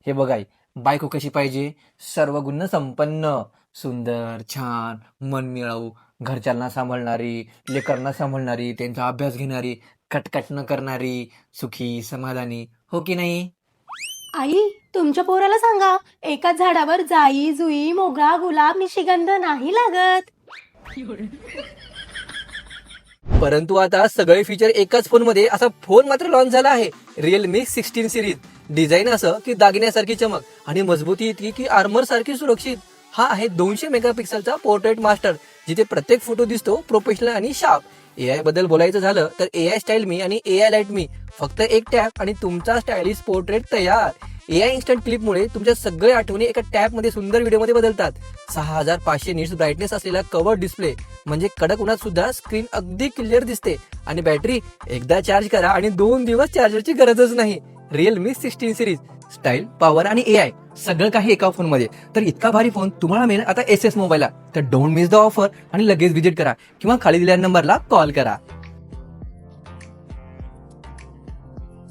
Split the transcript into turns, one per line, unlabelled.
हे बघाय, बायको कशी पाहिजे? सर्व गुण संपन्न, सुंदर, छान, मनमिळाऊ, घरच्यांना सांभाळणारी, लेकरांना सांभाळणारी, त्यांचा अभ्यास घेणारी, कटकट न करणारी, सुखी, समाधानी, हो की नाही?
आई, तुमच्या पोराला सांगा, एकाच झाडावर जाई जुई मोगरा गुलाब निशिगंध नाही लागत.
परंतु आता सगळे फीचर एकाच फोनमध्ये असा फोन मात्र लॉन्च झाला आहे. Realme 16 series. डिझाईन असं की दागिन्यासारखी चमक आणि मजबूती इतकी की आर्मर सारखी सुरक्षित. हा आहे 200 मेगापिक्सलचा पोर्ट्रेट मास्टर, जिथे प्रत्येक फोटो दिसतो प्रोफेशनल आणि शार्प. एआय बद्दल बोलायचं झालं तर एआय स्टाईल मी आणि एआय लाईट मी, फक्त एक टॅप आणि तुमचा स्टायलिश पोर्ट्रेट तयार. एआय इन्स्टंट क्लिपमुळे तुमच्या सगळ्या आठवणी एका टॅपमध्ये सुंदर व्हिडिओमध्ये बदलतात. 6500 निट्स ब्राईटनेस असलेला कव्हर डिस्प्ले, म्हणजे कडक उन्हात सुद्धा स्क्रीन अगदी क्लिअर दिसते. आणि बॅटरी एकदा चार्ज करा आणि 2 दिवस चार्जरची गरजच नाही. रिअलमी 16 सिरीज, स्टाईल, पॉवर आणि एआय सगळं काही एका फोनमध्ये. तर इतका भारी फोन तुम्हाला मिळेल आता एसएस मोबाईलला. तर डोंट मिस द ऑफर आणि लगेच विजिट करा किंवा खाली दिलेल्या नंबरला कॉल करा.